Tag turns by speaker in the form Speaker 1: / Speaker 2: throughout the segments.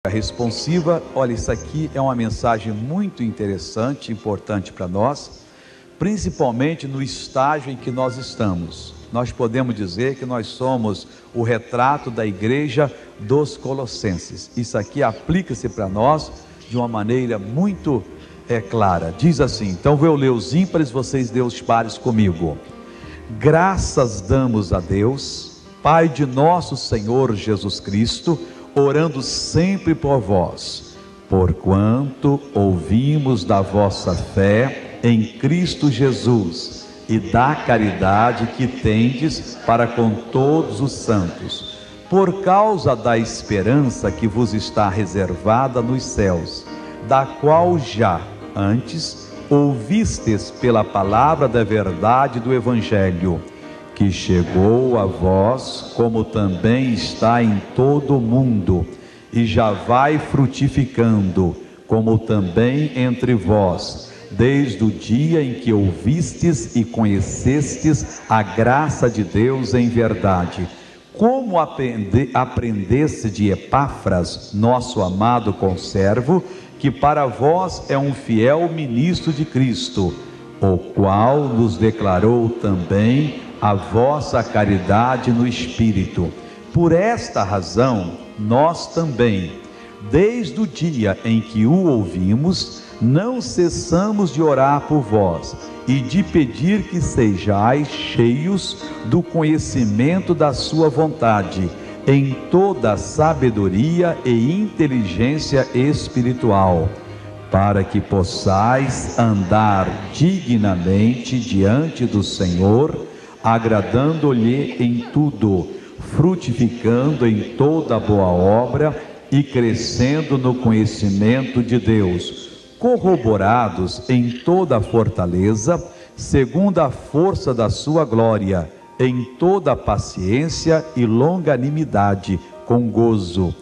Speaker 1: Responsiva. Olha, isso aqui é uma mensagem muito interessante, importante para nós, principalmente no estágio em que nós estamos. Nós podemos dizer que nós somos o retrato da igreja dos Colossenses. Isso aqui aplica-se para nós de uma maneira muito clara. Diz assim, então vou ler os ímpares, vocês dêem os pares comigo. Graças damos a Deus, Pai de nosso Senhor Jesus Cristo, orando sempre por vós, porquanto ouvimos da vossa fé em Cristo Jesus e da caridade que tendes para com todos os santos, por causa da esperança que vos está reservada nos céus, da qual já antes ouvistes pela palavra da verdade do Evangelho, que chegou a vós, como também está em todo o mundo, e já vai frutificando, como também entre vós, desde o dia em que ouvistes e conhecestes a graça de Deus em verdade. Como aprendesse de Epáfras, nosso amado conservo, que para vós é um fiel ministro de Cristo, o qual nos declarou também a vossa caridade no Espírito. Por esta razão, nós também, desde o dia em que o ouvimos, não cessamos de orar por vós e de pedir que sejais cheios do conhecimento da sua vontade, em toda sabedoria e inteligência espiritual, para que possais andar dignamente diante do Senhor, agradando-lhe em tudo, frutificando em toda boa obra e crescendo no conhecimento de Deus, corroborados em toda fortaleza, segundo a força da sua glória, em toda paciência e longanimidade, com gozo,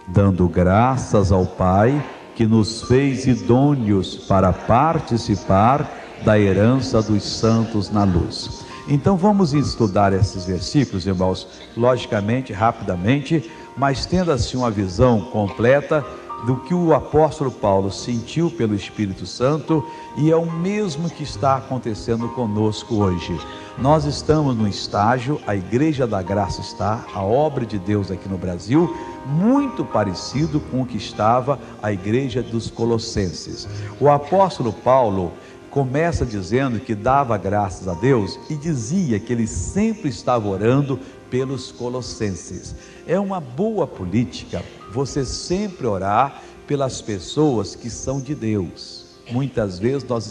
Speaker 1: dando graças ao Pai, que nos fez idôneos para participar da herança dos santos na luz. Então vamos estudar esses versículos, irmãos, logicamente, rapidamente, mas tendo assim uma visão completa do que o apóstolo Paulo sentiu pelo Espírito Santo, e é o mesmo que está acontecendo conosco hoje. Nós estamos no estágio, a Igreja da Graça está, a obra de Deus aqui no Brasil, muito parecido com o que estava a Igreja dos Colossenses. O apóstolo Paulo começa dizendo que dava graças a Deus e dizia que ele sempre estava orando pelos colossenses. É uma boa política você sempre orar pelas pessoas que são de Deus. Muitas vezes nós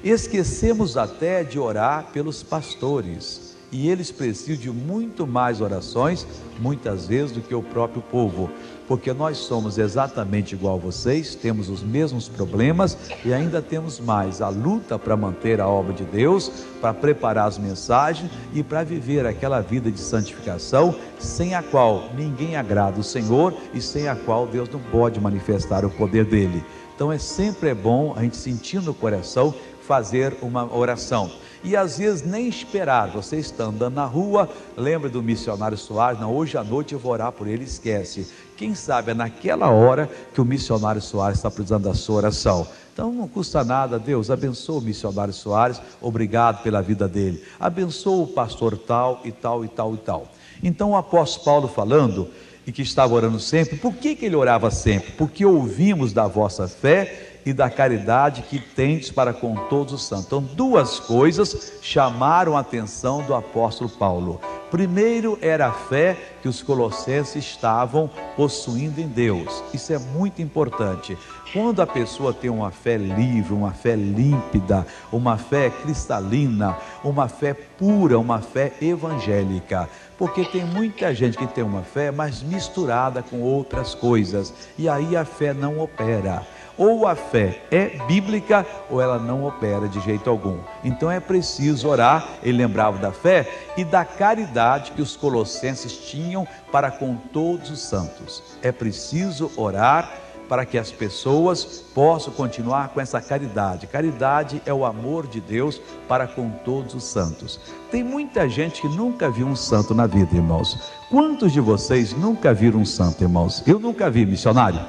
Speaker 1: esquecemos até de orar pelos pastores, e eles precisam de muito mais orações, muitas vezes, do que o próprio povo, porque nós somos exatamente igual a vocês, temos os mesmos problemas e ainda temos mais, a luta para manter a obra de Deus, para preparar as mensagens e para viver aquela vida de santificação, sem a qual ninguém agrada o Senhor e sem a qual Deus não pode manifestar o poder dele. Então sempre é bom a gente sentir no coração fazer uma oração. E às vezes nem esperar, você está andando na rua, lembra do missionário Soares, não, hoje à noite eu vou orar por ele, esquece. Quem sabe é naquela hora que o missionário Soares está precisando da sua oração. Então não custa nada, Deus abençoa o missionário Soares, obrigado pela vida dele, abençoa o pastor tal e tal e tal e tal. Então o apóstolo Paulo falando, e que estava orando sempre, por que ele orava sempre? Porque ouvimos da vossa fé e da caridade que tendes para com todos os santos. Então duas coisas chamaram a atenção do apóstolo Paulo. Primeiro era a fé que os colossenses estavam possuindo em Deus. Isso é muito importante. Quando a pessoa tem uma fé livre, uma fé límpida, uma fé cristalina, uma fé pura, uma fé evangélica, porque tem muita gente que tem uma fé, mas misturada com outras coisas, e aí a fé não opera. Ou a fé é bíblica ou ela não opera de jeito algum. Então é preciso orar. Ele lembrava da fé e da caridade que os colossenses tinham para com todos os santos. É preciso orar para que as pessoas possam continuar com essa caridade. Caridade é o amor de Deus para com todos os santos. Tem muita gente que nunca viu um santo na vida, irmãos. Quantos de vocês nunca viram um santo, irmãos? Eu nunca vi, missionário.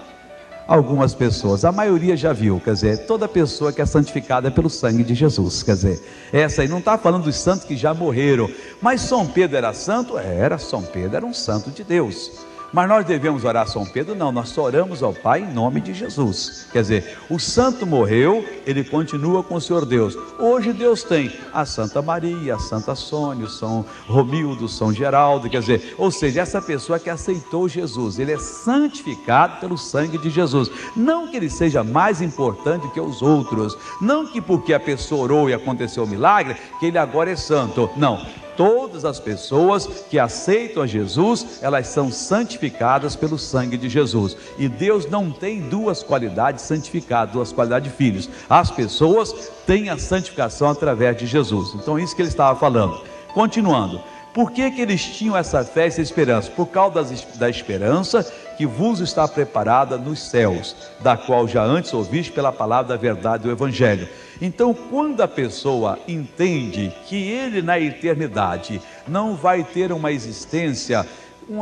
Speaker 1: Algumas pessoas, a maioria já viu, quer dizer, toda pessoa que é santificada pelo sangue de Jesus, quer dizer, essa aí não está falando dos santos que já morreram, mas São Pedro era santo? Era, São Pedro era um santo de Deus. Mas nós devemos orar a São Pedro? Não, nós só oramos ao Pai em nome de Jesus. Quer dizer, o santo morreu, ele continua com o Senhor Deus. Hoje Deus tem a Santa Maria, a Santa Sônia, São Romildo, São Geraldo, quer dizer, ou seja, essa pessoa que aceitou Jesus, ele é santificado pelo sangue de Jesus. Não que ele seja mais importante que os outros, não que porque a pessoa orou e aconteceu o milagre, que ele agora é santo, não. Todas as pessoas que aceitam a Jesus, elas são santificadas pelo sangue de Jesus. E Deus não tem duas qualidades santificadas, duas qualidades de filhos. As pessoas têm a santificação através de Jesus. Então é isso que ele estava falando. Continuando. Por que eles tinham essa fé e essa esperança? Por causa da esperança que vos está preparada nos céus, da qual já antes ouviste pela palavra da verdade do Evangelho. Então, quando a pessoa entende que ele na eternidade não vai ter uma existência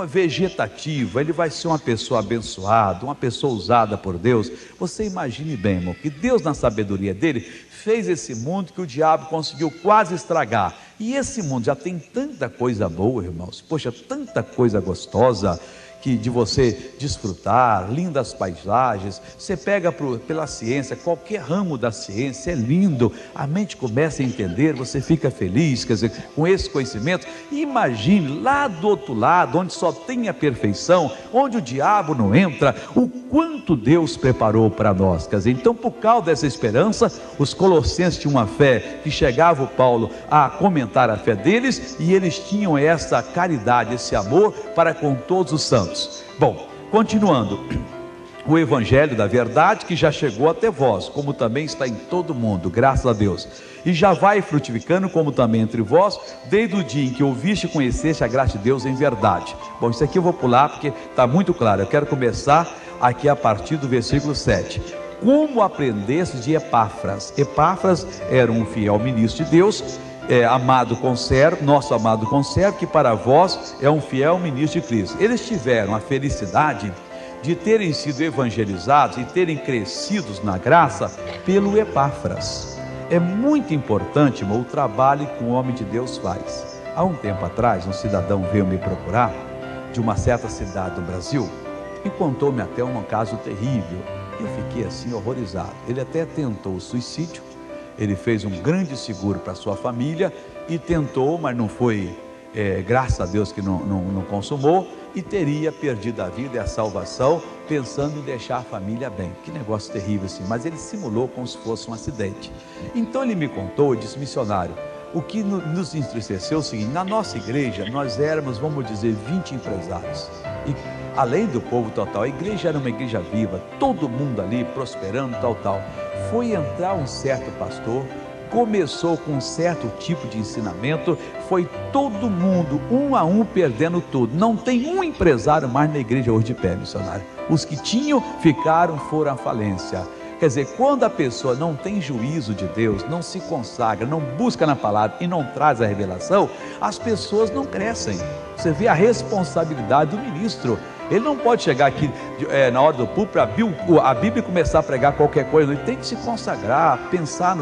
Speaker 1: vegetativa, ele vai ser uma pessoa abençoada, uma pessoa usada por Deus. Você imagine bem, irmão, que Deus na sabedoria dele fez esse mundo que o diabo conseguiu quase estragar. E esse mundo já tem tanta coisa boa, irmãos, poxa, tanta coisa gostosa, que de você desfrutar, lindas paisagens. Você pega pela ciência, qualquer ramo da ciência é lindo, a mente começa a entender, você fica feliz, quer dizer, com esse conhecimento. Imagine lá do outro lado, onde só tem a perfeição, onde o diabo não entra, o quanto Deus preparou para nós, quer dizer, então por causa dessa esperança, os colossenses tinham uma fé que chegava o Paulo a comentar a fé deles, e eles tinham essa caridade, esse amor para com todos os santos. Bom, continuando, o Evangelho da verdade que já chegou até vós, como também está em todo mundo, graças a Deus, e já vai frutificando como também entre vós, desde o dia em que ouviste e conheceste a graça de Deus em verdade. Bom, isso aqui eu vou pular porque está muito claro, eu quero começar aqui a partir do versículo 7. Como aprendeste de Epáfras? Epáfras era um fiel ministro de Deus, amado conservo, nosso amado conservo, que para vós é um fiel ministro de Cristo. Eles tiveram a felicidade de terem sido evangelizados e terem crescidos na graça pelo Epáfras. É muito importante, irmão, o trabalho que um homem de Deus faz. Há um tempo atrás, um cidadão veio me procurar, de uma certa cidade do Brasil, e contou-me até um caso terrível. Eu fiquei assim horrorizado. Ele até tentou o suicídio. Ele fez um grande seguro para sua família e tentou, mas não foi, graças a Deus que não consumou, e teria perdido a vida e a salvação, pensando em deixar a família bem. Que negócio terrível assim, mas ele simulou como se fosse um acidente. Então ele me contou e disse: missionário, o que nos entristeceu é o seguinte: na nossa igreja nós éramos, vamos dizer, 20 empresários, e além do povo total, a igreja era uma igreja viva, todo mundo ali prosperando, tal. Foi entrar um certo pastor, começou com um certo tipo de ensinamento, foi todo mundo, um a um, perdendo tudo. Não tem um empresário mais na igreja hoje de pé, missionário. Os que tinham, foram à falência. Quer dizer, quando a pessoa não tem juízo de Deus, não se consagra, não busca na palavra e não traz a revelação, as pessoas não crescem. Você vê a responsabilidade do ministro. Ele não pode chegar aqui na hora do púlpito, a Bíblia, e começar a pregar qualquer coisa. Ele tem que se consagrar, pensar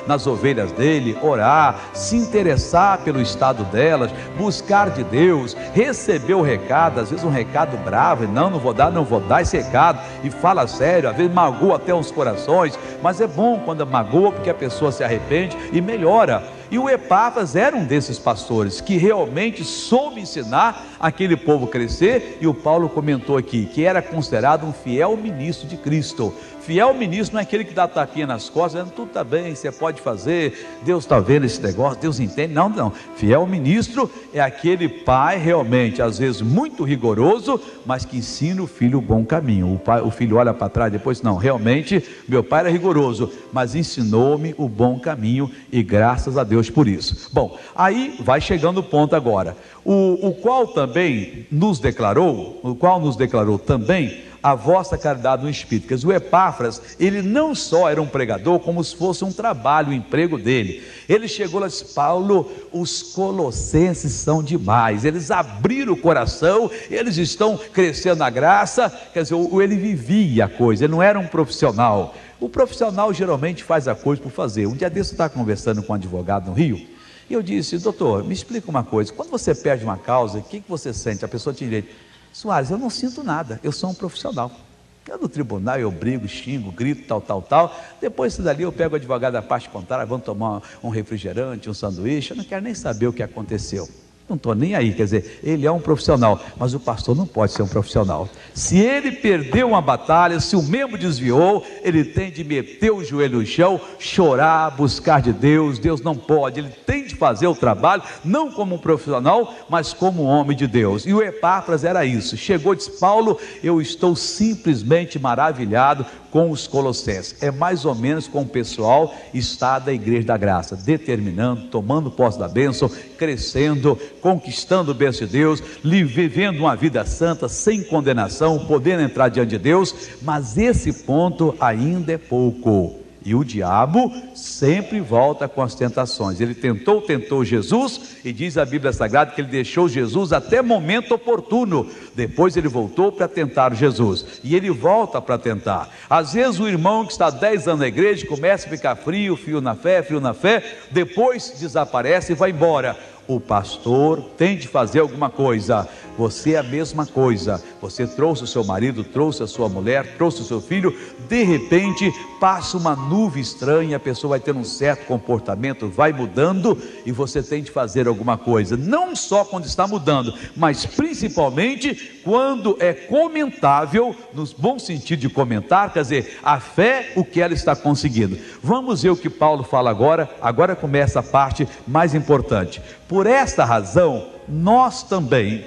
Speaker 1: nas ovelhas dele, orar, se interessar pelo estado delas, buscar de Deus, receber o recado, às vezes um recado bravo, e não vou dar esse recado, e fala sério, às vezes magoa até uns corações, mas é bom quando magoa, porque a pessoa se arrepende e melhora. E o Epáfras era um desses pastores que realmente soube ensinar aquele povo a crescer, e o Paulo comentou aqui que era considerado um fiel ministro de Cristo. Fiel ministro não é aquele que dá tapinha nas costas, dizendo: tudo está bem, você pode fazer, Deus está vendo esse negócio, Deus entende. Não. Fiel ministro é aquele pai realmente, às vezes muito rigoroso, mas que ensina o filho o bom caminho. O filho olha para trás depois: não, realmente meu pai era rigoroso, mas ensinou-me o bom caminho, e graças a Deus por isso. Bom, aí vai chegando o ponto agora, o qual nos declarou também a vossa caridade no Espírito. Quer dizer, o Epáfras, ele não só era um pregador, como se fosse um trabalho, um emprego dele. Ele chegou lá e disse: Paulo, os colossenses são demais, eles abriram o coração, eles estão crescendo na graça. Quer dizer, ele vivia a coisa, ele não era um profissional. O profissional geralmente faz a coisa por fazer. Um dia desse eu estava conversando com um advogado no Rio, e eu disse: doutor, me explica uma coisa, quando você perde uma causa, o que você sente? A pessoa tinha direito. Soares, eu não sinto nada, eu sou um profissional. Eu no tribunal, eu brigo, xingo, grito, tal. Depois dali eu pego o advogado da parte contrária, vamos tomar um refrigerante, um sanduíche, eu não quero nem saber o que aconteceu. Não estou nem aí, quer dizer, ele é um profissional, mas o pastor não pode ser um profissional. Se ele perdeu uma batalha, se o membro desviou, ele tem de meter o joelho no chão, chorar, buscar de Deus. Deus não pode, ele tem de fazer o trabalho, não como um profissional, mas como um homem de Deus. E o Epáfras era isso, chegou e disse: Paulo, eu estou simplesmente maravilhado com os colossenses. É mais ou menos como o pessoal está da Igreja da Graça, determinando, tomando posse da bênção, crescendo, conquistando o bênção de Deus, vivendo uma vida santa, sem condenação, podendo entrar diante de Deus. Mas esse ponto ainda é pouco. E o diabo sempre volta com as tentações. Ele tentou Jesus, e diz a Bíblia Sagrada que ele deixou Jesus até momento oportuno. Depois ele voltou para tentar Jesus, e ele volta para tentar. Às vezes o irmão que está 10 anos na igreja começa a ficar frio na fé, depois desaparece e vai embora. O pastor tem de fazer alguma coisa. Você é a mesma coisa. Você trouxe o seu marido, trouxe a sua mulher, trouxe o seu filho. De repente passa uma nuvem estranha, a pessoa vai ter um certo comportamento, vai mudando, e você tem de fazer alguma coisa. Não só quando está mudando, mas principalmente quando é comentável, no bom sentido de comentar, quer dizer, a fé, o que ela está conseguindo. Vamos ver o que Paulo fala agora. Agora começa a parte mais importante. Por esta razão, nós também,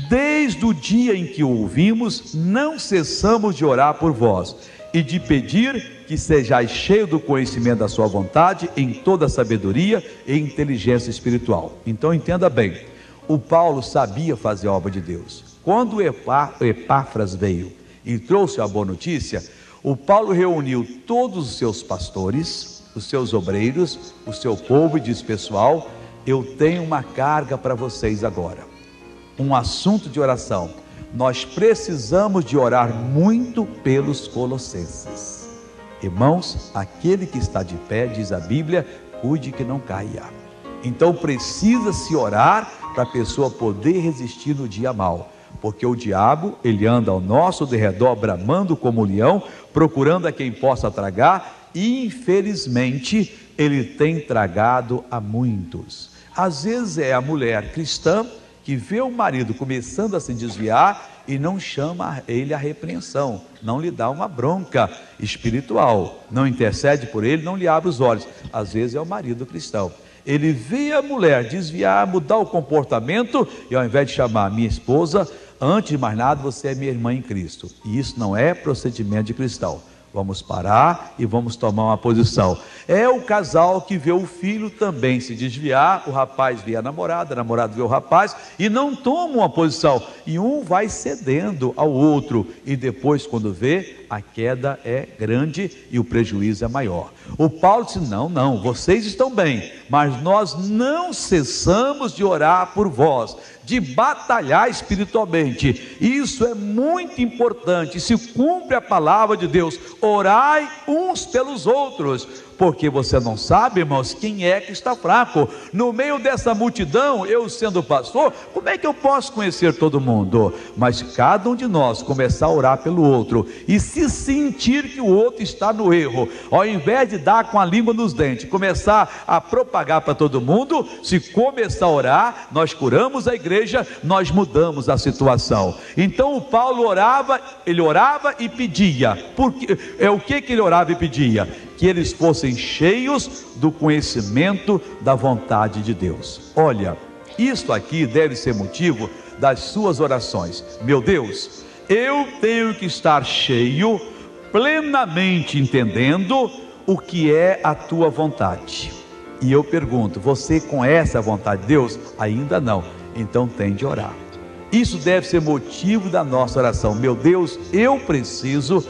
Speaker 1: desde o dia em que o ouvimos, não cessamos de orar por vós e de pedir que sejais cheios do conhecimento da sua vontade, em toda sabedoria e inteligência espiritual. Então entenda bem, o Paulo sabia fazer a obra de Deus. Quando o Epáfras veio e trouxe a boa notícia, o Paulo reuniu todos os seus pastores, os seus obreiros, o seu povo, e disse: pessoal, eu tenho uma carga para vocês agora, um assunto de oração. Nós precisamos de orar muito pelos colossenses. Irmãos, aquele que está de pé, diz a Bíblia, cuide que não caia. Então precisa se orar para a pessoa poder resistir no dia mau, porque o diabo, ele anda ao nosso derredor, bramando como leão, procurando a quem possa tragar, e infelizmente ele tem tragado a muitos. Às vezes é a mulher cristã que vê o marido começando a se desviar e não chama ele à repreensão, não lhe dá uma bronca espiritual, não intercede por ele, não lhe abre os olhos. Às vezes é o marido cristão, ele vê a mulher desviar, mudar o comportamento, e ao invés de chamar minha esposa, antes de mais nada, você é minha irmã em Cristo. E isso não é procedimento de cristão. Vamos parar e vamos tomar uma posição. É o casal que vê o filho também se desviar, o rapaz vê a namorada vê o rapaz, e não toma uma posição, e um vai cedendo ao outro, e depois, quando vê, a queda é grande e o prejuízo é maior. O Paulo disse: não, vocês estão bem, mas nós não cessamos de orar por vós, de batalhar espiritualmente. Isso é muito importante. Se cumpre a palavra de Deus: orai uns pelos outros, porque você não sabe, irmãos, quem é que está fraco. No meio dessa multidão, eu sendo pastor, como é que eu posso conhecer todo mundo? Mas cada um de nós começar a orar pelo outro, e se sentir que o outro está no erro, ao invés de dar com a língua nos dentes, começar a propagar para todo mundo, se começar a orar, nós curamos a igreja, nós mudamos a situação. Então o Paulo orava, ele orava e pedia. Porque o que ele orava e pedia? Que eles fossem cheios do conhecimento da vontade de Deus. Olha, isto aqui deve ser motivo das suas orações. Meu Deus, eu tenho que estar cheio, plenamente entendendo o que é a tua vontade. E eu pergunto: você conhece a vontade de Deus? Ainda não. Então tem de orar. Isso deve ser motivo da nossa oração. Meu Deus, eu preciso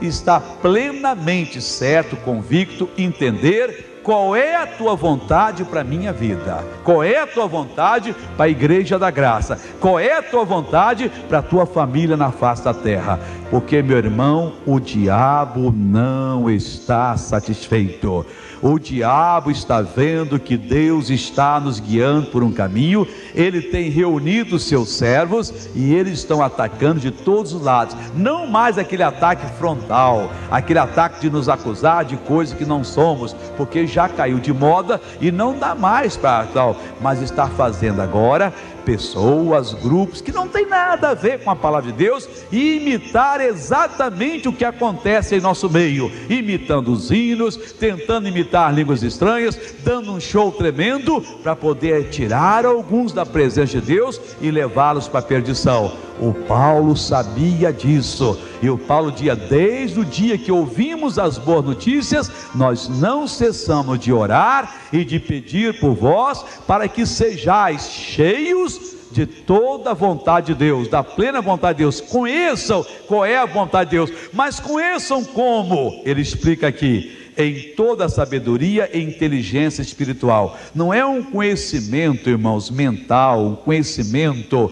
Speaker 1: estar plenamente certo, convicto, entender qual é a tua vontade para a minha vida, qual é a tua vontade para a Igreja da Graça, qual é a tua vontade para a tua família na face da terra. Porque, meu irmão, o diabo não está satisfeito. O diabo está vendo que Deus está nos guiando por um caminho. Ele tem reunido os seus servos e eles estão atacando de todos os lados. Não mais aquele ataque frontal, aquele ataque de nos acusar de coisas que não somos, porque já caiu de moda e não dá mais para tal. Mas está fazendo agora pessoas, grupos que não tem nada a ver com a palavra de Deus, e imitar exatamente o que acontece em nosso meio, imitando os hinos, tentando imitar línguas estranhas, dando um show tremendo para poder tirar alguns da presença de Deus e levá-los para a perdição. O Paulo sabia disso, e o Paulo dizia: desde o dia que ouvimos as boas notícias, nós não cessamos de orar e de pedir por vós, para que sejais cheios de toda a vontade de Deus, da plena vontade de Deus. Conheçam qual é a vontade de Deus, mas conheçam como? Ele explica aqui: em toda a sabedoria e inteligência espiritual. Não é um conhecimento, irmãos, mental, um conhecimento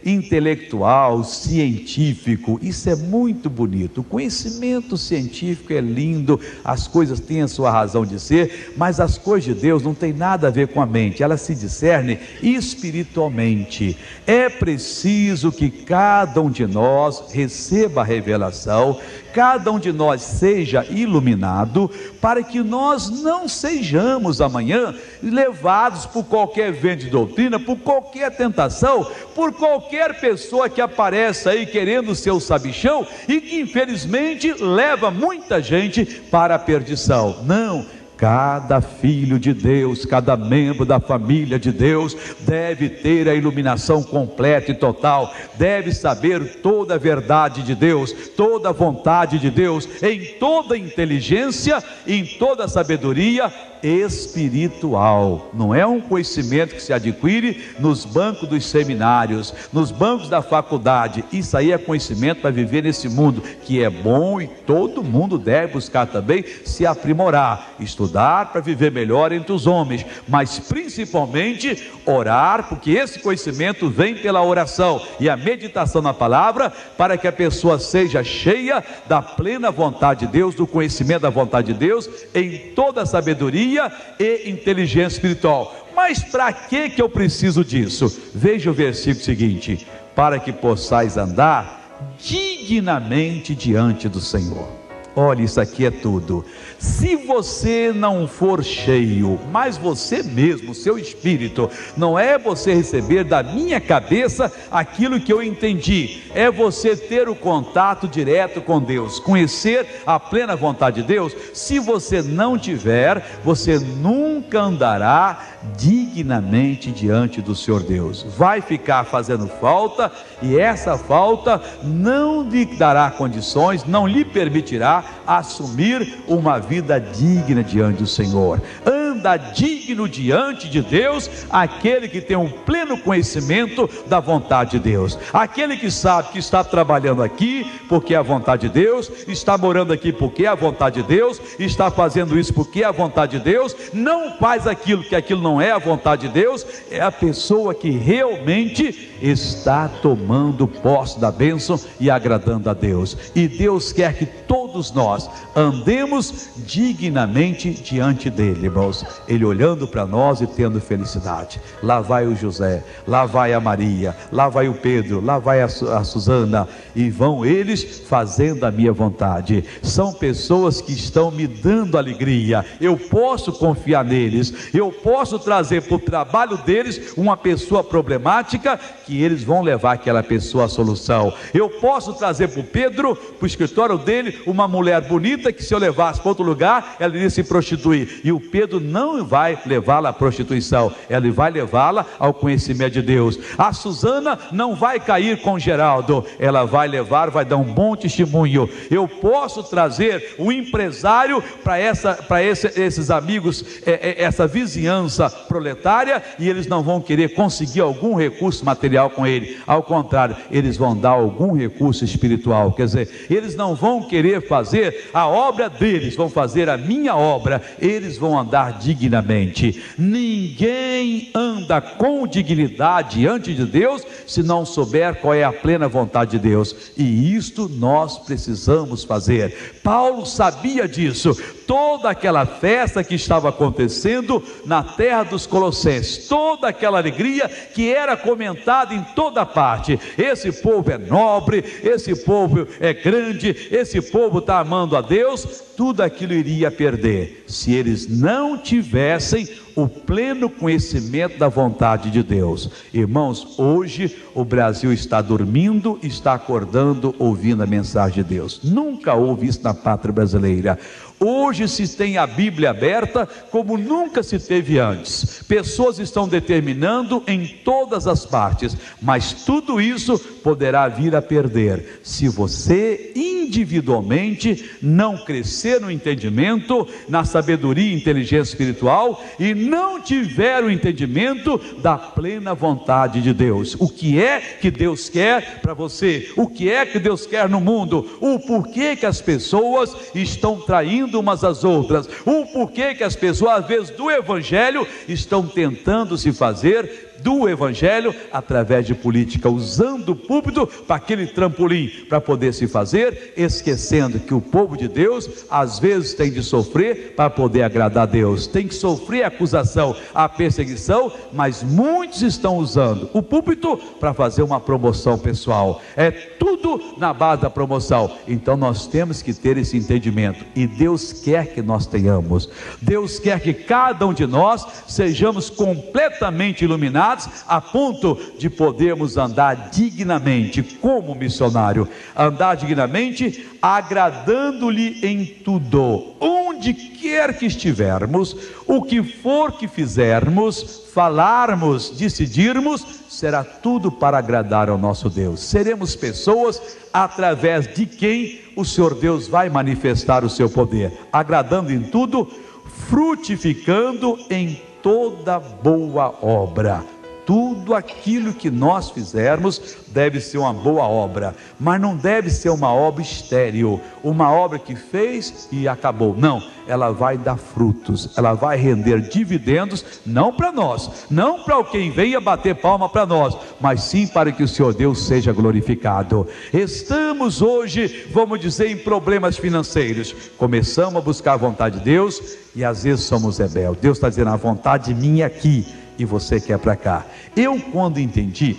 Speaker 1: intelectual, científico. Isso é muito bonito. O conhecimento científico é lindo, as coisas têm a sua razão de ser, mas as coisas de Deus não tem nada a ver com a mente, elas se discernem espiritualmente. É preciso que cada um de nós receba a revelação, cada um de nós seja iluminado, para que nós não sejamos amanhã levados por qualquer vento de doutrina, por qualquer tentação, por qualquer pessoa que apareça aí querendo ser o sabichão e que infelizmente leva muita gente para a perdição. Não. Cada filho de Deus, cada membro da família de Deus deve ter a iluminação completa e total, deve saber toda a verdade de Deus, toda a vontade de Deus, em toda a inteligência, em toda a sabedoria espiritual. Não é um conhecimento que se adquire nos bancos dos seminários, nos bancos da faculdade. Isso aí é conhecimento para viver nesse mundo, que é bom, e todo mundo deve buscar também se aprimorar, estudar para viver melhor entre os homens, mas principalmente orar, porque esse conhecimento vem pela oração e a meditação na palavra, para que a pessoa seja cheia da plena vontade de Deus, do conhecimento da vontade de Deus, em toda a sabedoria e inteligência espiritual. Mas para que eu preciso disso? Veja o versículo seguinte: para que possais andar dignamente diante do Senhor. Olha, isso aqui é tudo. Se você não for cheio, mas você mesmo, seu espírito, não é você receber da minha cabeça aquilo que eu entendi, é você ter o contato direto com Deus, conhecer a plena vontade de Deus. Se você não tiver, você nunca andará dignamente diante do Senhor Deus. Vai ficar fazendo falta, e essa falta não lhe dará condições, não lhe permitirá assumir uma vida digna diante do Senhor. Anda digno diante de Deus aquele que tem um pleno conhecimento da vontade de Deus, aquele que sabe que está trabalhando aqui porque é a vontade de Deus, está morando aqui porque é a vontade de Deus, está fazendo isso porque é a vontade de Deus, não faz aquilo que aquilo não é a vontade de Deus. É a pessoa que realmente está tomando posse da bênção e agradando a Deus. E Deus quer que todos nós andemos dignamente diante dele, irmãos, ele olhando para nós e tendo felicidade. Lá vai o José, lá vai a Maria, lá vai o Pedro, lá vai a Susana, e vão eles fazendo a minha vontade. São pessoas que estão me dando alegria. Eu posso confiar neles, eu posso trazer para o trabalho deles uma pessoa problemática, que eles vão levar aquela pessoa à solução. Eu posso trazer para o Pedro, para o escritório dele, uma uma mulher bonita que, se eu levasse para outro lugar, ela iria se prostituir. E o Pedro não vai levá-la à prostituição, ele vai levá-la ao conhecimento de Deus. A Susana não vai cair com Geraldo, ela vai levar, vai dar um bom testemunho. Eu posso trazer um empresário para esses amigos, essa vizinhança proletária, e eles não vão querer conseguir algum recurso material com ele. Ao contrário, eles vão dar algum recurso espiritual. Quer dizer, eles não vão querer fazer a obra deles, vão fazer a minha obra. Eles vão andar dignamente. Ninguém anda com dignidade diante de Deus se não souber qual é a plena vontade de Deus, e isto nós precisamos fazer. Paulo sabia disso. Toda aquela festa que estava acontecendo na terra dos Colossenses, toda aquela alegria que era comentada em toda parte, esse povo é nobre, esse povo é grande, esse povo está amando a Deus, tudo aquilo iria perder se eles não tivessem o pleno conhecimento da vontade de Deus. Irmãos, hoje o Brasil está dormindo, está acordando, ouvindo a mensagem de Deus. Nunca houve isso na pátria brasileira. Hoje se tem a Bíblia aberta como nunca se teve antes. Pessoas estão determinando em todas as partes, mas tudo isso poderá vir a perder se você individualmente não crescer no entendimento, na sabedoria e inteligência espiritual, e não tiver o entendimento da plena vontade de Deus. O que é que Deus quer para você? O que é que Deus quer no mundo? O porquê que as pessoas estão traindo umas às outras? O porquê que as pessoas, às vezes, do Evangelho estão tentando se fazer do Evangelho através de política, usando o púlpito para aquele trampolim, para poder se fazer, esquecendo que o povo de Deus às vezes tem de sofrer para poder agradar a Deus, tem que sofrer a acusação, a perseguição, mas muitos estão usando o púlpito para fazer uma promoção pessoal. É tudo na base da promoção. Então nós temos que ter esse entendimento, e Deus quer que nós tenhamos. Deus quer que cada um de nós sejamos completamente iluminados a ponto de podermos andar dignamente como missionário, andar dignamente agradando-lhe em tudo, onde quer que estivermos, o que for que fizermos, falarmos, decidirmos, será tudo para agradar ao nosso Deus. Seremos pessoas através de quem o Senhor Deus vai manifestar o seu poder, agradando em tudo, frutificando em toda boa obra. Tudo aquilo que nós fizermos deve ser uma boa obra, mas não deve ser uma obra estéril, uma obra que fez e acabou. Não, ela vai dar frutos, ela vai render dividendos, não para nós, não para quem venha bater palma para nós, mas sim para que o Senhor Deus seja glorificado. Estamos hoje, vamos dizer, em problemas financeiros, começamos a buscar a vontade de Deus e às vezes somos rebeldes. Deus está dizendo: a vontade minha é aqui, e você quer para cá. Eu, quando entendi,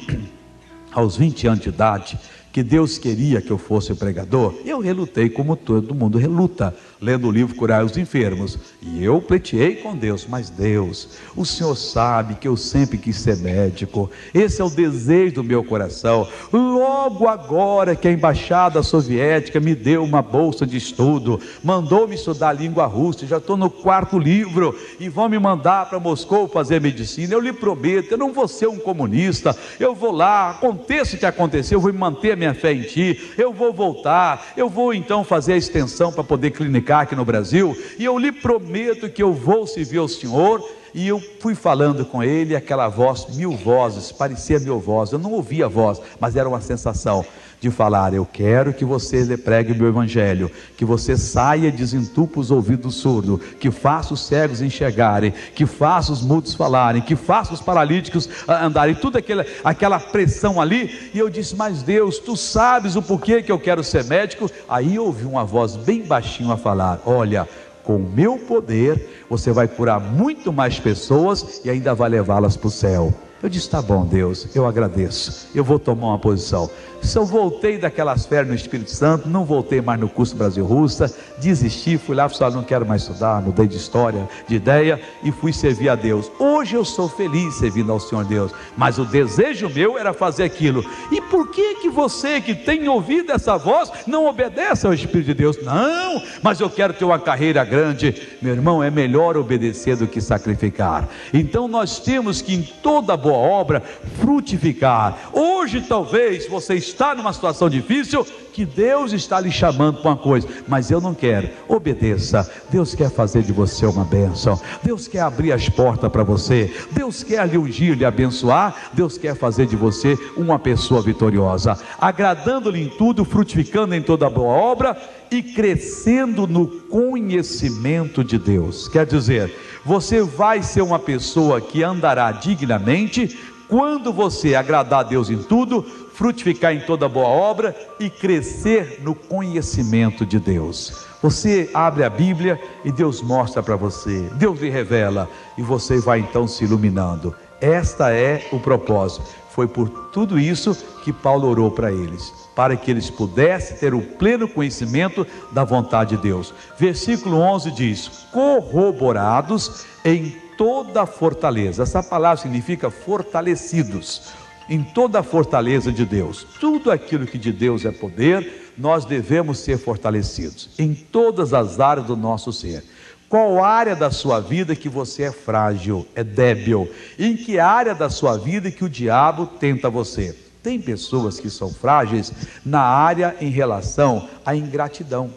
Speaker 1: aos 20 anos de idade, que Deus queria que eu fosse pregador, eu relutei como todo mundo reluta, lendo o livro Curar os Enfermos, e eu pleiteei com Deus: mas Deus, o Senhor sabe que eu sempre quis ser médico, esse é o desejo do meu coração. Logo agora que a embaixada soviética me deu uma bolsa de estudo, mandou-me estudar a língua russa, já estou no 4º livro, e vão me mandar para Moscou fazer medicina, eu lhe prometo, eu não vou ser um comunista, eu vou lá, aconteça o que acontecer, eu vou manter a minha fé em ti, eu vou voltar, eu vou então fazer a extensão para poder clinicar aqui no Brasil, e eu lhe prometo que eu vou servir ao Senhor. E eu fui falando com ele, aquela voz, 1000 vozes, parecia 1000 vozes, eu não ouvia a voz, mas era uma sensação de falar: eu quero que você lhe pregue o meu evangelho, que você saia e desentupa os ouvidos surdos, que faça os cegos enxergarem, que faça os mudos falarem, que faça os paralíticos andarem, tudo aquela pressão ali. E eu disse: mas Deus, tu sabes o porquê que eu quero ser médico? Aí eu ouvi uma voz bem baixinho a falar: olha, com o meu poder você vai curar muito mais pessoas e ainda vai levá-las para o céu. Eu disse, tá bom, Deus, eu agradeço, eu vou tomar uma posição. Se eu voltei daquelas férias no Espírito Santo, não voltei mais no curso Brasil-Russa, desisti, fui lá e falei, não quero mais estudar, mudei de história, de ideia, e fui servir a Deus. Hoje eu sou feliz servindo ao Senhor Deus, mas o desejo meu era fazer aquilo. E por que você que tem ouvido essa voz, não obedece ao Espírito de Deus? Não, mas eu quero ter uma carreira grande. Meu irmão, é melhor obedecer do que sacrificar. Então nós temos que em toda boa obra frutificar. Hoje talvez você está numa situação difícil, que Deus está lhe chamando para uma coisa, mas eu não quero. Obedeça. Deus quer fazer de você uma bênção, Deus quer abrir as portas para você, Deus quer lhe ungir, lhe abençoar, Deus quer fazer de você uma pessoa vitoriosa, agradando-lhe em tudo, frutificando em toda boa obra e crescendo no conhecimento de Deus. Quer dizer, você vai ser uma pessoa que andará dignamente quando você agradar a Deus em tudo, frutificar em toda boa obra e crescer no conhecimento de Deus. Você abre a Bíblia e Deus mostra para você, Deus lhe revela, e você vai então se iluminando. Esta é o propósito. Foi por tudo isso que Paulo orou para eles, para que eles pudessem ter o pleno conhecimento da vontade de Deus. Versículo 11 diz, corroborados em toda a fortaleza. Essa palavra significa fortalecidos, em toda a fortaleza de Deus. Tudo aquilo que de Deus é poder, nós devemos ser fortalecidos, em todas as áreas do nosso ser. Qual área da sua vida que você é frágil, é débil? Em que área da sua vida que o diabo tenta você? Tem pessoas que são frágeis na área em relação à ingratidão.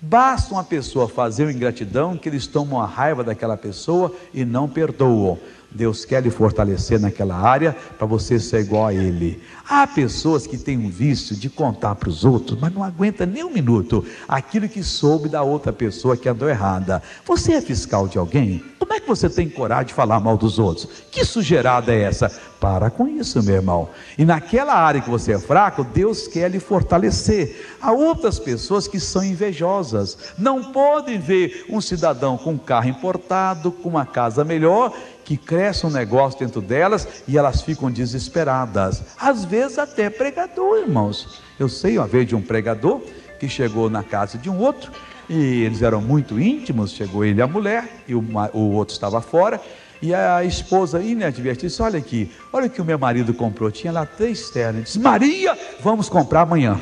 Speaker 1: Basta uma pessoa fazer uma ingratidão que eles tomam a raiva daquela pessoa e não perdoam. Deus quer lhe fortalecer naquela área para você ser igual a Ele. Há pessoas que têm um vício de contar para os outros, mas não aguenta nem um minuto aquilo que soube da outra pessoa que andou errada. Você é fiscal de alguém? Como é que você tem coragem de falar mal dos outros? Que sujeirada é essa? Para com isso, meu irmão. E naquela área que você é fraco, Deus quer lhe fortalecer. Há outras pessoas que são invejosas, não podem ver um cidadão com um carro importado, com uma casa melhor, que cresce um negócio dentro delas e elas ficam desesperadas. Às vezes até pregador, irmãos. Eu sei uma vez de um pregador que chegou na casa de um outro, e eles eram muito íntimos. Chegou ele e a mulher, e o outro estava fora, e a esposa inadvertida disse, olha aqui, olha o que o meu marido comprou, tinha lá 3 ternos. Disse, Maria, vamos comprar amanhã.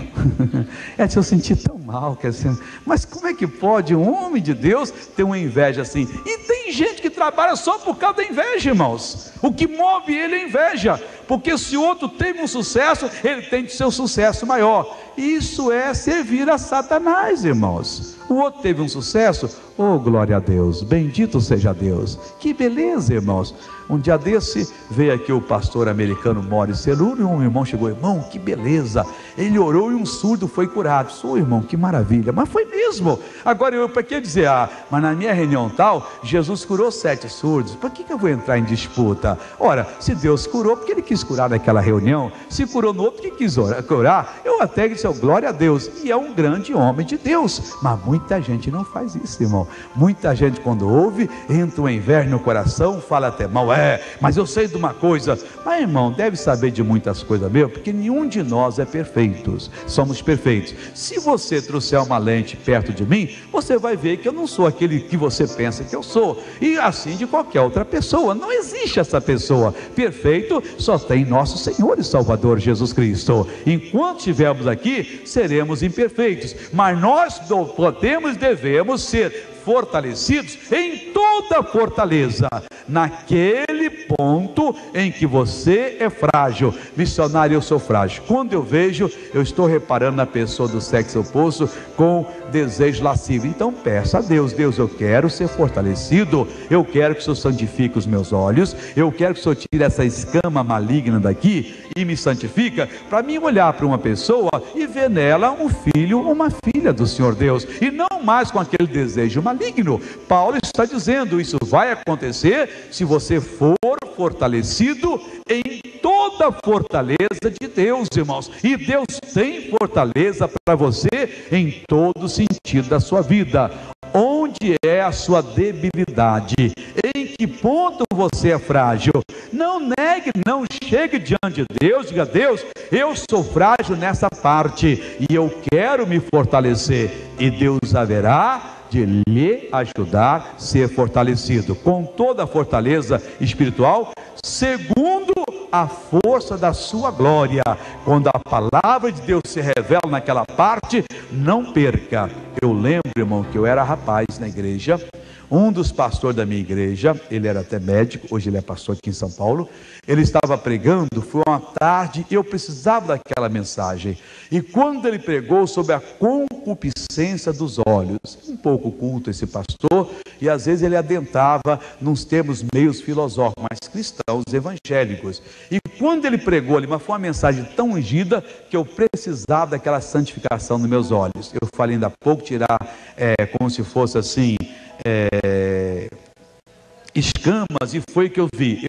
Speaker 1: Ela disse, eu senti tão mal, que assim, mas como é que pode um homem de Deus ter uma inveja assim? E tem gente que trabalha só por causa da inveja, irmãos. O que move ele é inveja, porque se o outro teve um sucesso, ele tem de ser um sucesso maior. Isso é servir a Satanás, irmãos. O outro teve um sucesso, oh glória a Deus, bendito seja Deus, que beleza, irmãos. Um dia desse veio aqui o pastor americano Morris Cerullo, e um irmão chegou, irmão, que beleza, ele orou e um surdo foi curado. Sou, irmão, que maravilha, mas foi mesmo. Agora eu, para que dizer, mas na minha reunião tal, Jesus curou 7 surdos, para que eu vou entrar em disputa? Ora, se Deus curou, porque Ele quis curar naquela reunião, se curou no outro, que quis curar, eu até disse, oh, glória a Deus, e é um grande homem de Deus. Mas muita gente não faz isso, irmão. Muita gente quando ouve, entra um inveja no coração, fala até mal, mas eu sei de uma coisa. Mas irmão, deve saber de muitas coisas mesmo, porque nenhum de nós é perfeito, somos perfeitos. Se você trouxer uma lente perto de mim, você vai ver que eu não sou aquele que você pensa que eu sou, e assim de qualquer outra pessoa. Não existe essa pessoa perfeito, só tem nosso Senhor e Salvador Jesus Cristo. Enquanto estivermos aqui, seremos imperfeitos, mas nós podemos e devemos ser fortalecidos em toda fortaleza, naquele ponto em que você é frágil. Missionário, eu sou frágil. Quando eu vejo, eu estou reparando na pessoa do sexo oposto com desejo lascivo. Então peça a Deus, Deus, eu quero ser fortalecido, eu quero que o Senhor santifique os meus olhos, eu quero que o Senhor tire essa escama maligna daqui e me santifica, para mim olhar para uma pessoa e ver nela um filho, uma filha do Senhor Deus, e não mais com aquele desejo maligno. Paulo está dizendo, isso vai acontecer se você for fortalecido em toda a fortaleza de Deus, irmãos. E Deus tem fortaleza para você em todo o sentido da sua vida. Onde Onde é a sua debilidade? Em que ponto você é frágil? Não negue, não chegue diante de Deus, diga: Deus, eu sou frágil nessa parte e eu quero me fortalecer, e Deus haverá de lhe ajudar a ser fortalecido com toda a fortaleza espiritual, segundo a força da sua glória. Quando a palavra de Deus se revela naquela parte, não perca. Eu lembro, irmão, que eu era rapaz na igreja. Um dos pastores da minha igreja, ele era até médico, hoje ele é pastor aqui em São Paulo. Ele estava pregando, foi uma tarde, eu precisava daquela mensagem. E quando ele pregou sobre a concupiscência dos olhos, um pouco culto esse pastor, e às vezes ele adentrava nos termos meios filosóficos, mas cristãos, evangélicos. E quando ele pregou ali, mas foi uma mensagem tão ungida que eu precisava daquela santificação nos meus olhos. Eu falei ainda há pouco, tirar como se fosse assim, escamas, e foi que eu vi.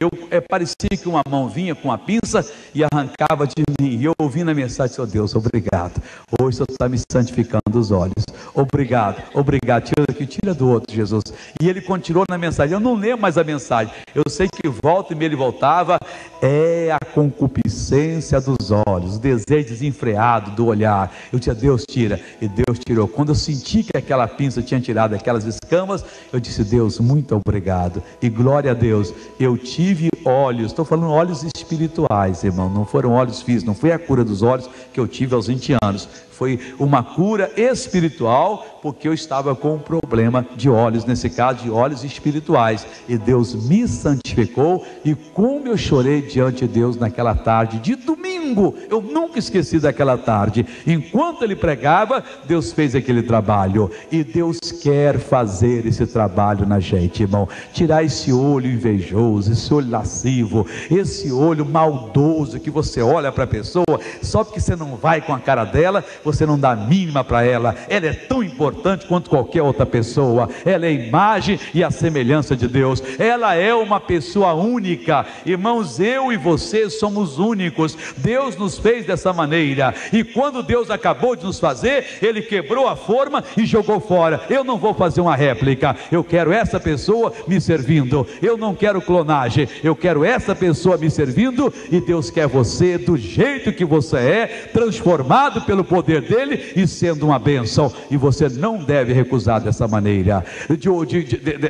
Speaker 1: Parecia que uma mão vinha com uma pinça e arrancava de mim. E eu ouvi na mensagem: oh Deus, obrigado. Hoje o Senhor está me santificando os olhos. Obrigado, obrigado. Tira daqui, tira do outro, Jesus. E ele continuou na mensagem. Eu não lembro mais a mensagem. Eu sei que volta e meia ele voltava. É a concupiscência dos olhos, o desejo desenfreado do olhar. Eu disse: Deus, tira. E Deus tirou. Quando eu senti que aquela pinça tinha tirado aquelas escamas, eu disse: Deus, muito obrigado. E glória a Deus, eu tive olhos, estou falando olhos espirituais, irmão, não foram olhos físicos, não foi a cura dos olhos que eu tive aos 20 anos, foi uma cura espiritual, porque eu estava com um problema de olhos, nesse caso de olhos espirituais, e Deus me santificou. E como eu chorei diante de Deus naquela tarde de domingo, eu nunca esqueci daquela tarde. Enquanto ele pregava, Deus fez aquele trabalho, e Deus quer fazer esse trabalho na gente, irmão, tirar esse olho invejoso, esse olho lascivo, esse olho maldoso, que você olha para a pessoa, só porque você não vai com a cara dela, você não dá a mínima para ela. Ela é tão importante quanto qualquer outra pessoa. Ela é a imagem e a semelhança de Deus. Ela é uma pessoa única. Irmãos, eu e você somos únicos. Deus nos fez dessa maneira. E quando Deus acabou de nos fazer, Ele quebrou a forma e jogou fora. Eu não vou fazer uma réplica. Eu quero essa pessoa me servindo. Eu não quero clonagem. Eu quero essa pessoa me servindo. E Deus quer você do jeito que você é, transformado pelo poder dele e sendo uma bênção. E você não deve recusar dessa maneira,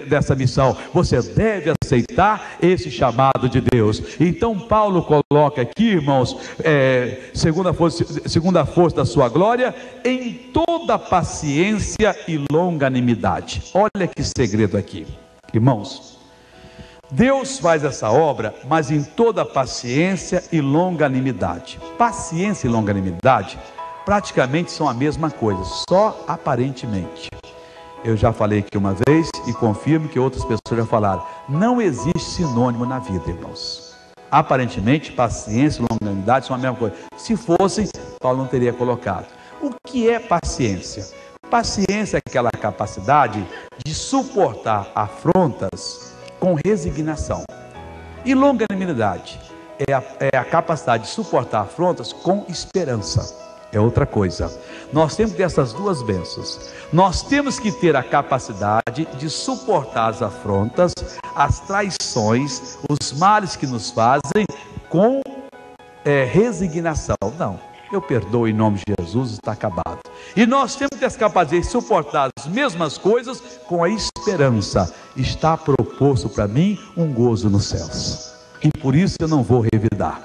Speaker 1: dessa missão. Você deve aceitar esse chamado de Deus. Então Paulo coloca aqui, irmãos, segunda força da sua glória, em toda paciência e longanimidade. Olha que segredo aqui, irmãos. Deus faz essa obra, mas em toda paciência e longanimidade. Paciência e longanimidade praticamente são a mesma coisa, só aparentemente. Eu já falei aqui uma vez e confirmo que outras pessoas já falaram. Não existe sinônimo na vida, irmãos. Aparentemente, paciência e longanimidade são a mesma coisa. Se fossem, Paulo não teria colocado. O que é paciência? Paciência é aquela capacidade de suportar afrontas com resignação. E longanimidade é a capacidade de suportar afrontas com esperança. É outra coisa. Nós temos que ter essas duas bênçãos. Nós temos que ter a capacidade de suportar as afrontas, as traições, os males que nos fazem com resignação. Não, eu perdoo em nome de Jesus, está acabado. E nós temos que ter essa capacidade de suportar as mesmas coisas com a esperança. Está proposto para mim um gozo nos céus. E por isso eu não vou revidar.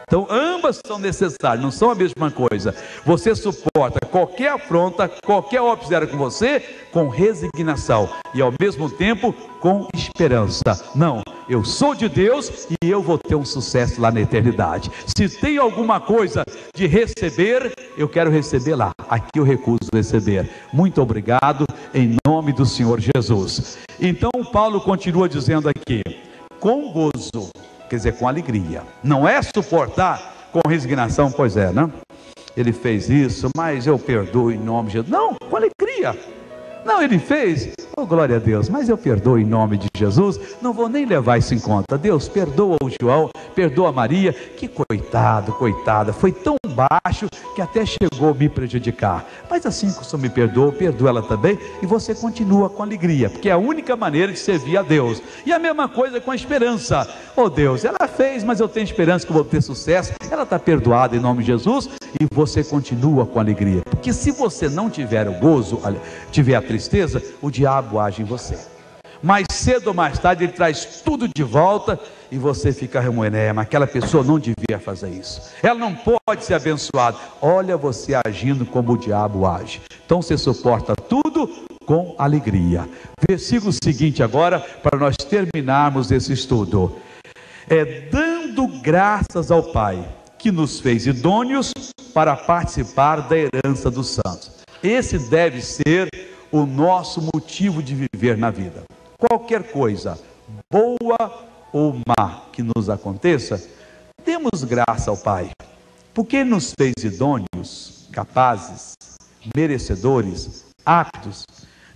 Speaker 1: Então ambas são necessárias, não são a mesma coisa. Você suporta qualquer afronta, qualquer obra que fizer com você, com resignação e ao mesmo tempo com esperança. Não, eu sou de Deus e eu vou ter um sucesso lá na eternidade. Se tem alguma coisa de receber, eu quero receber lá. Aqui eu recuso receber. Muito obrigado em nome do Senhor Jesus. Então Paulo continua dizendo aqui, com gozo, quer dizer, com alegria. Não é suportar com resignação, pois é, né? Ele fez isso, mas eu perdoo em nome de Jesus. Não, com alegria. Não, ele fez. Oh, glória a Deus, mas eu perdoo em nome de Jesus, não vou nem levar isso em conta. Deus, perdoa o João, perdoa a Maria, que coitado, coitada, foi tão baixo que até chegou a me prejudicar. Mas assim que o Senhor me perdoa, perdoa ela também, e você continua com alegria, porque é a única maneira de servir a Deus. E a mesma coisa com a esperança. Oh Deus, ela fez, mas eu tenho esperança que eu vou ter sucesso. Ela está perdoada em nome de Jesus, e você continua com alegria, porque se você não tiver o gozo, tiver a tristeza, o diabo age em você. Mais cedo ou mais tarde ele traz tudo de volta e você fica remoendo, mas aquela pessoa não devia fazer isso, ela não pode ser abençoada. Olha você agindo como o diabo age. Então você suporta tudo com alegria. Versículo seguinte agora, para nós terminarmos esse estudo, dando graças ao Pai que nos fez idôneos para participar da herança dos santos. Esse deve ser o nosso motivo de viver na vida. Qualquer coisa, boa ou má, que nos aconteça, demos graça ao Pai, porque Ele nos fez idôneos, capazes, merecedores, aptos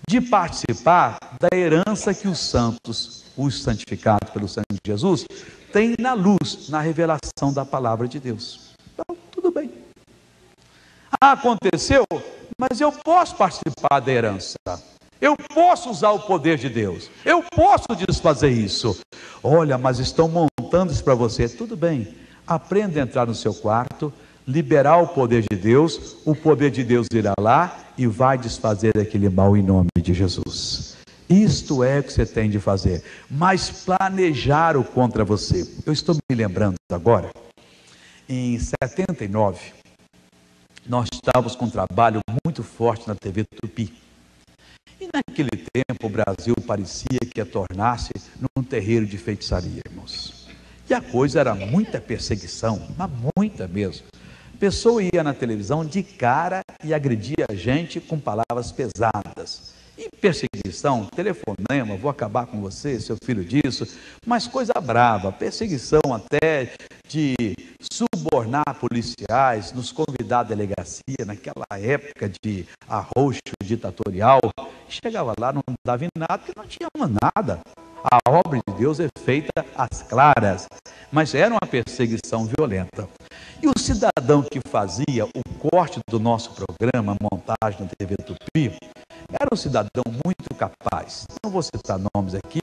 Speaker 1: de participar da herança que os santos, os santificados pelo sangue de Jesus, têm na luz, na revelação da palavra de Deus. Então, tudo bem. Aconteceu, mas eu posso participar da herança. Eu posso usar o poder de Deus. Eu posso desfazer isso. Olha, mas estão montando isso para você. Tudo bem. Aprenda a entrar no seu quarto, liberar o poder de Deus. O poder de Deus irá lá e vai desfazer aquele mal em nome de Jesus. Isto é o que você tem de fazer. Mas planejar o contra você. Eu estou me lembrando agora, em 79, nós estávamos com um trabalho muito forte na TV Tupi. E naquele tempo o Brasil parecia que ia tornar-se num terreiro de feitiçaria, irmãos. E a coisa era muita perseguição, mas muita mesmo. A pessoa ia na televisão de cara e agredia a gente com palavras pesadas. E perseguição, telefonema, vou acabar com você, seu filho disso, mas coisa brava, perseguição até de subornar policiais, nos convidar à delegacia, naquela época de arroxo ditatorial. Chegava lá, não dava em nada, porque não tinha nada. A obra de Deus é feita às claras, mas era uma perseguição violenta. E o cidadão que fazia o corte do nosso programa, a montagem na TV Tupi, era um cidadão muito capaz. Não vou citar nomes aqui,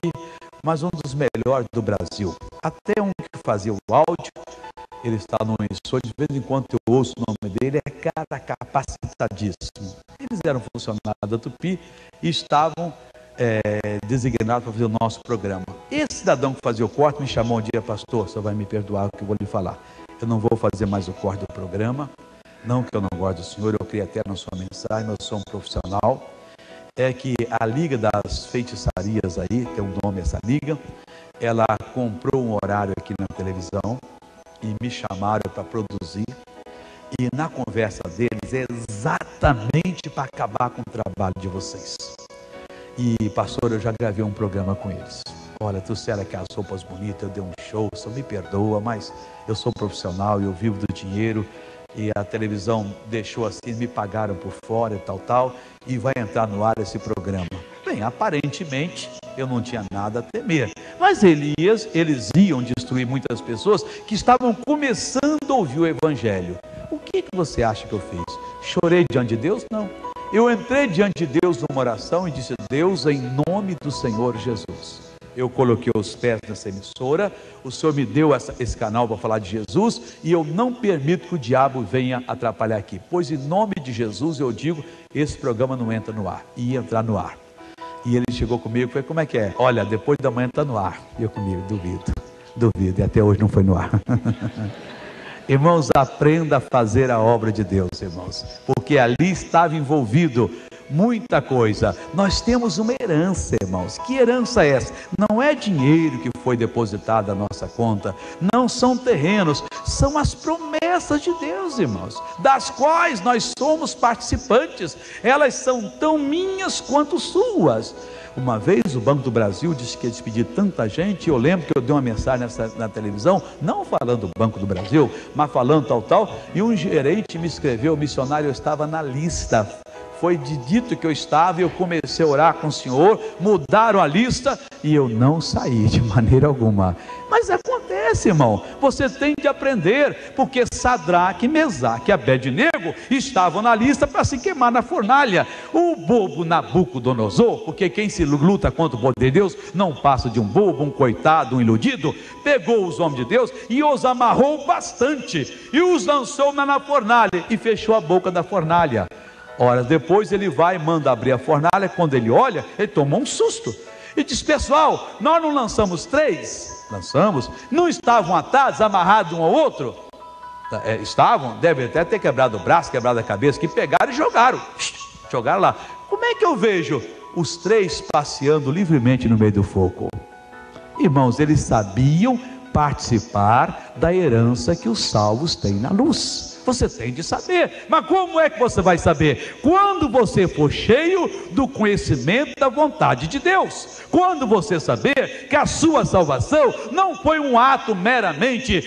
Speaker 1: mas um dos melhores do Brasil. Até um que fazia o áudio, ele está no emissor, de vez em quando eu ouço o nome dele, é cara capacitadíssimo. Eles eram funcionários da Tupi e estavam designados para fazer o nosso programa. Esse cidadão que fazia o corte me chamou um dia: pastor, você vai me perdoar o que eu vou lhe falar. Eu não vou fazer mais o corte do programa, não que eu não gosto do senhor, eu criei até na sua mensagem, mas eu sou um profissional. É que a Liga das Feitiçarias aí, tem um nome essa liga, ela comprou um horário aqui na televisão e me chamaram para produzir, e na conversa deles é exatamente para acabar com o trabalho de vocês. E pastor, eu já gravei um programa com eles. Olha, trouxeram aquelas roupas bonitas, eu dei um show, só me perdoa, mas eu sou profissional e eu vivo do dinheiro, e a televisão deixou assim, me pagaram por fora e tal, e vai entrar no ar esse programa. Bem, aparentemente eu não tinha nada a temer, mas eles iam destruir muitas pessoas que estavam começando a ouvir o Evangelho. O que você acha que eu fiz? Chorei diante de Deus? Não. Eu entrei diante de Deus numa oração e disse: Deus, em nome do Senhor Jesus, eu coloquei os pés nessa emissora, o Senhor me deu esse canal para falar de Jesus, e eu não permito que o diabo venha atrapalhar aqui, pois em nome de Jesus eu digo, esse programa não entra no ar. E ia entrar no ar. E ele chegou comigo e falou: como é que é? Olha, depois da manhã está no ar. E eu comigo: duvido, e até hoje não foi no ar. Irmãos, aprenda a fazer a obra de Deus, irmãos, porque ali estava envolvido muita coisa. Nós temos uma herança, irmãos. Que herança é essa? Não é dinheiro que foi depositado na nossa conta, não são terrenos, são as promessas de Deus, irmãos, das quais nós somos participantes. Elas são tão minhas quanto suas. Uma vez o Banco do Brasil disse que ia despedir tanta gente. Eu lembro que eu dei uma mensagem na televisão, não falando do Banco do Brasil, mas falando tal, e um gerente me escreveu: missionário, eu estava na lista, foi dito que eu estava, e eu comecei a orar com o Senhor, mudaram a lista, e eu não saí de maneira alguma. Mas acontece, irmão, você tem de aprender, porque Sadraque, Mesaque e Abednego estavam na lista para se queimar na fornalha. O bobo Nabucodonosor, porque quem se luta contra o poder de Deus não passa de um bobo, um coitado, um iludido, pegou os homens de Deus e os amarrou bastante, e os lançou na fornalha, e fechou a boca da fornalha. Horas depois ele vai e manda abrir a fornalha. Quando ele olha, ele tomou um susto e diz: pessoal, nós não lançamos 3? Lançamos. Não estavam atados, amarrados um ao outro? Estavam, devem até ter quebrado o braço, quebrado a cabeça, que pegaram e jogaram lá. Como é que eu vejo os 3 passeando livremente no meio do fogo? Irmãos, eles sabiam participar da herança que os salvos têm na luz. Você tem de saber. Mas como é que você vai saber? Quando você for cheio do conhecimento da vontade de Deus. Quando você saber que a sua salvação não foi um ato meramente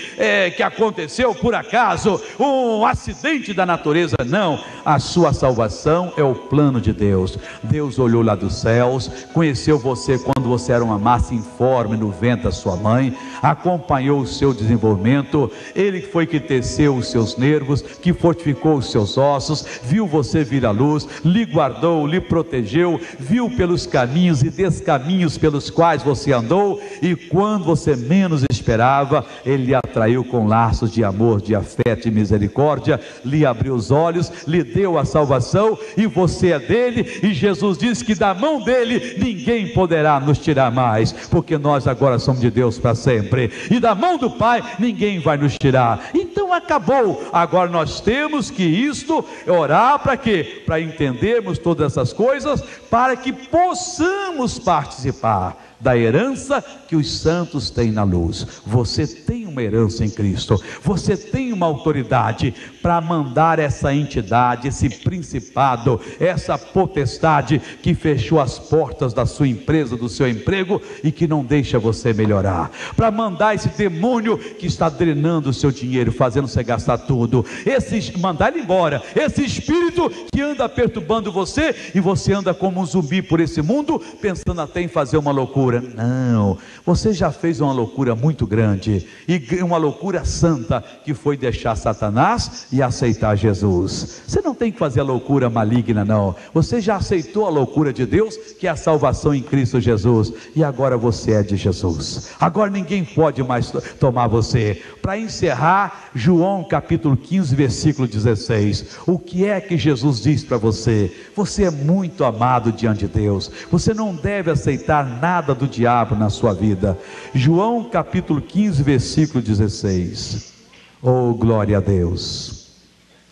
Speaker 1: que aconteceu por acaso, um acidente da natureza, não. A sua salvação é o plano de Deus. Deus olhou lá dos céus, conheceu você quando você era uma massa informe no ventre da sua mãe, acompanhou o seu desenvolvimento. Ele foi que teceu os seus nervos, que fortificou os seus ossos, viu você vir à luz, lhe guardou, lhe protegeu, viu pelos caminhos e descaminhos pelos quais você andou, e quando você menos esperava, ele lhe atraiu com laços de amor, de afeto e misericórdia, lhe abriu os olhos, lhe deu a salvação, e você é dele, e Jesus disse que da mão dele ninguém poderá nos tirar mais, porque nós agora somos de Deus para sempre, e da mão do Pai ninguém vai nos tirar. Então acabou. Agora nós temos que orar para quê? Para entendermos todas essas coisas, para que possamos participar da herança que os santos têm na luz. Você tem uma herança em Cristo, você tem uma autoridade para mandar essa entidade, esse principado, essa potestade que fechou as portas da sua empresa, do seu emprego, e que não deixa você melhorar, para mandar esse demônio que está drenando o seu dinheiro, fazendo você gastar tudo, mandar ele embora, esse espírito que anda perturbando você, e você anda como um zumbi por esse mundo, pensando até em fazer uma loucura. Não, você já fez uma loucura muito grande, e uma loucura santa, que foi deixar Satanás e aceitar Jesus. Você não tem que fazer a loucura maligna, não. Você já aceitou a loucura de Deus, que é a salvação em Cristo Jesus, e agora você é de Jesus. Agora ninguém pode mais tomar você. Para encerrar, João capítulo 15, versículo 16, o que é que Jesus diz para você? Você é muito amado diante de Deus, você não deve aceitar nada do diabo na sua vida. João capítulo 15, versículo 16, oh glória a Deus.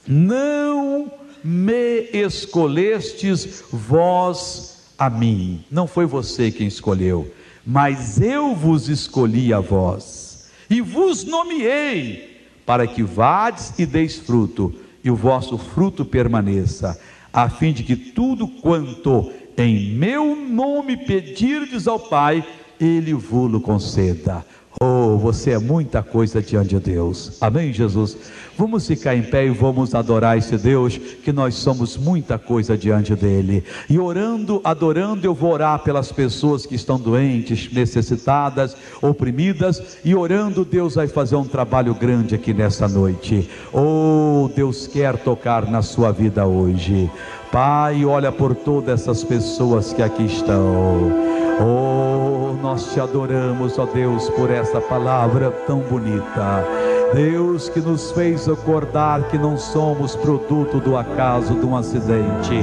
Speaker 1: Não me escolhestes vós a mim, não foi você quem escolheu, mas eu vos escolhi a vós, e vos nomeei, para que vades e deis fruto, e o vosso fruto permaneça, a fim de que tudo quanto em meu nome pedirdes ao Pai, Ele vos conceda. Oh, você é muita coisa diante de Deus. Amém, Jesus? Vamos ficar em pé e vamos adorar esse Deus, que nós somos muita coisa diante dele. E orando, adorando, eu vou orar pelas pessoas que estão doentes, necessitadas, oprimidas. E orando, Deus vai fazer um trabalho grande aqui nessa noite. Oh, Deus quer tocar na sua vida hoje. Pai, olha por todas essas pessoas que aqui estão. Oh, nós te adoramos, ó Deus, por essa palavra tão bonita. Deus, que nos fez acordar que não somos produto do acaso, de um acidente,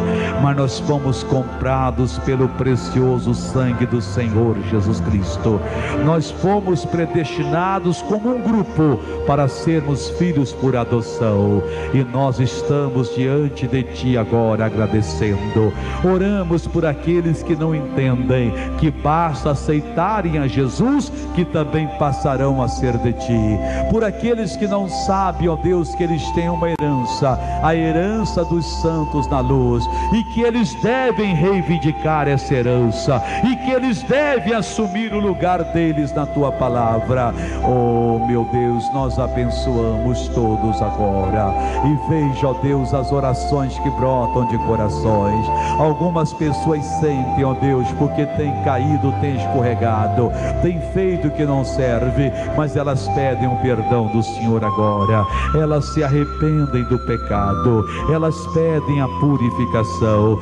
Speaker 1: mas nós fomos comprados pelo precioso sangue do Senhor Jesus Cristo. Nós fomos predestinados como um grupo para sermos filhos por adoção, e nós estamos diante de Ti agora agradecendo. Oramos por aqueles que não entendem que basta aceitarem a Jesus, que também passarão a ser de Ti. Por aqueles que não sabem, ó Deus, que eles têm uma herança, a herança dos santos na luz, e que eles devem reivindicar essa herança, e que eles devem assumir o lugar deles na tua palavra. Oh meu Deus, nós abençoamos todos agora, e veja, ó Deus, as orações que brotam de corações. Algumas pessoas sentem, ó Deus, porque tem caído, tem escorregado, tem feito o que não serve, mas elas pedem o perdão do Senhor agora. Elas se arrependem do pecado, elas pedem a purificação.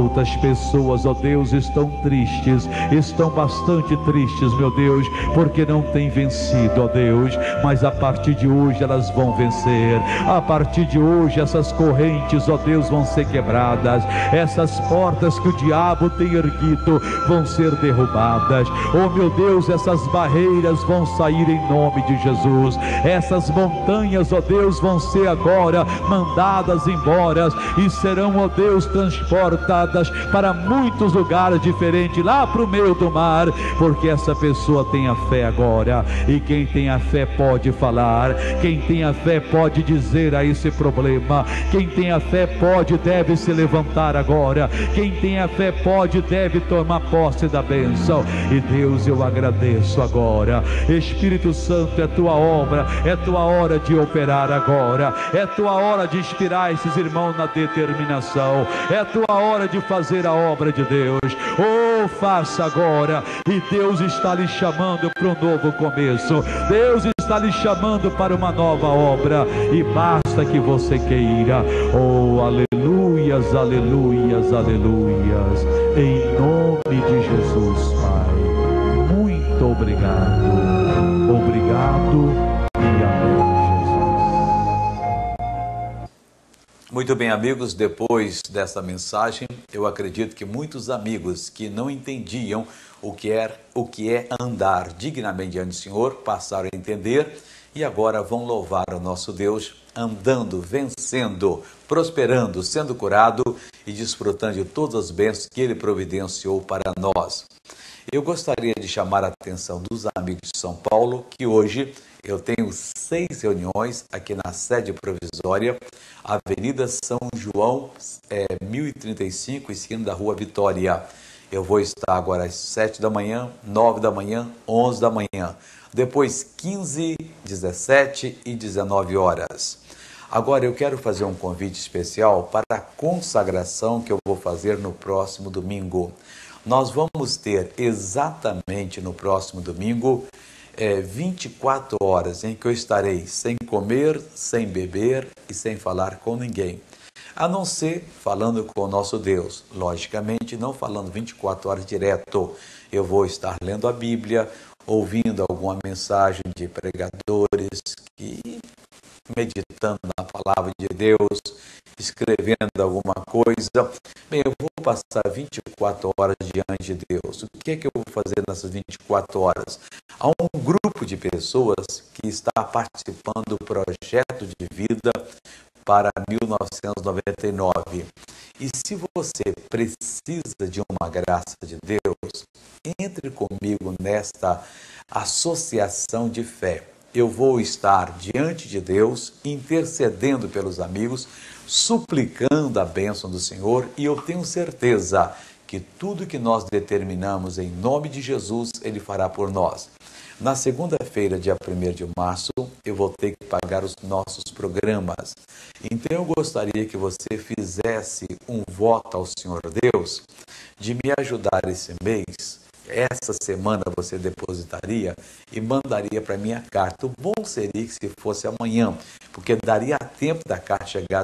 Speaker 1: Outras pessoas, ó Deus, estão tristes, estão bastante tristes, meu Deus, porque não têm vencido, ó Deus, mas a partir de hoje elas vão vencer. A partir de hoje essas correntes, ó Deus, vão ser quebradas, essas portas que o diabo tem erguido vão ser derrubadas. Oh meu Deus, essas barreiras vão sair em nome de Jesus. Essas montanhas, ó Deus, vão ser agora mandadas embora e serão, ó Deus, transportadas para muitos lugares diferentes, lá para o meio do mar, porque essa pessoa tem a fé agora, e quem tem a fé pode falar, quem tem a fé pode dizer a esse problema, quem tem a fé pode, deve se levantar agora, quem tem a fé pode, deve tomar posse da bênção. E Deus, eu agradeço agora. Espírito Santo, é tua obra, é tua hora de operar agora, é tua hora de inspirar esses irmãos na determinação, é tua hora de fazer a obra de Deus. Oh, faça agora. E Deus está lhe chamando para um novo começo, Deus está lhe chamando para uma nova obra, e basta que você queira. Oh, aleluias, aleluias, aleluias, em nome de Jesus, Pai. Muito obrigado, obrigado e amém, Jesus. Muito bem, amigos, depois dessa mensagem, eu acredito que muitos amigos que não entendiam o que é andar dignamente diante do Senhor passaram a entender, e agora vão louvar o nosso Deus, andando, vencendo, prosperando, sendo curado e desfrutando de todas as bênçãos que Ele providenciou para nós. Eu gostaria de chamar a atenção dos amigos de São Paulo, que hoje eu tenho 6 reuniões aqui na sede provisória, Avenida São João, 1035, esquina da Rua Vitória. Eu vou estar agora às 7 da manhã, 9 da manhã, 11 da manhã. Depois 15, 17 e 19 horas. Agora eu quero fazer um convite especial para a consagração que eu vou fazer no próximo domingo. Nós vamos ter exatamente no próximo domingo 24 horas em que eu estarei sem comer, sem beber e sem falar com ninguém. A não ser falando com o nosso Deus. Logicamente, não falando 24 horas direto. Eu vou estar lendo a Bíblia, ouvindo alguma mensagem de pregadores, meditando na palavra de Deus, escrevendo alguma coisa. Bem, eu vou passar 24 horas diante de Deus. O que é que eu vou fazer nessas 24 horas? Há um grupo de pessoas que está participando do projeto de vida para 1999. E se você precisa de uma graça de Deus, entre comigo nesta associação de fé. Eu vou estar diante de Deus, intercedendo pelos amigos, suplicando a bênção do Senhor, e eu tenho certeza que tudo que nós determinamos em nome de Jesus, Ele fará por nós. Na segunda-feira, dia 1º de março, eu vou ter que pagar os nossos programas. Então eu gostaria que você fizesse um voto ao Senhor Deus de me ajudar esse mês. Essa semana você depositaria e mandaria para minha carta. O bom seria que se fosse amanhã, porque daria tempo da carta chegar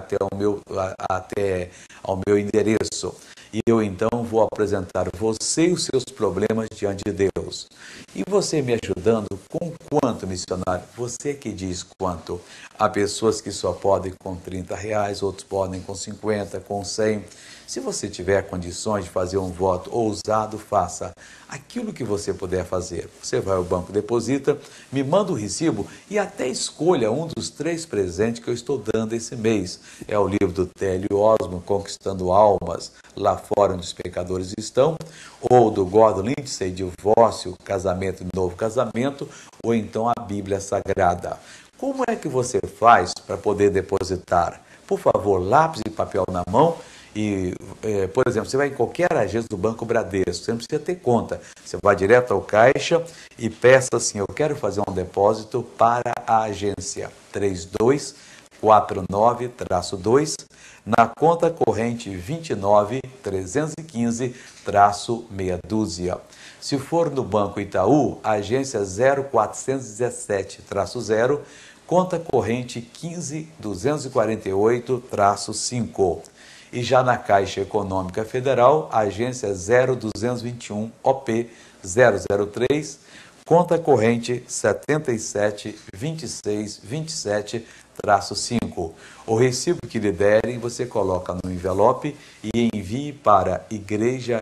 Speaker 1: até ao meu endereço. E eu então vou apresentar você e os seus problemas diante de Deus. E você me ajudando com quanto, missionário? Você que diz quanto. Há pessoas que só podem com R$30, outros podem com 50, com 100. Se você tiver condições de fazer um voto ousado, faça aquilo que você puder fazer. Você vai ao banco, deposita, me manda o recibo e até escolha um dos 3 presentes que eu estou dando esse mês. É o livro do Télio Osmo, Conquistando Almas, Lá Fora Onde os Pecadores Estão, ou do Gordon Lindsay, Divórcio, Casamento e Novo Casamento, ou então a Bíblia Sagrada. Como é que você faz para poder depositar? Por favor, lápis e papel na mão por exemplo, você vai em qualquer agência do Banco Bradesco, você não precisa ter conta. Você vai direto ao caixa e peça assim: eu quero fazer um depósito para a agência 3249-2, na conta corrente 29.315-meia dúzia. Se for no Banco Itaú, agência 0417-0, conta corrente 15.248-5. E já na Caixa Econômica Federal, agência 0221-OP-003, conta corrente 77.26.27-5. O recibo que lhe derem, você coloca no envelope e envie para Igreja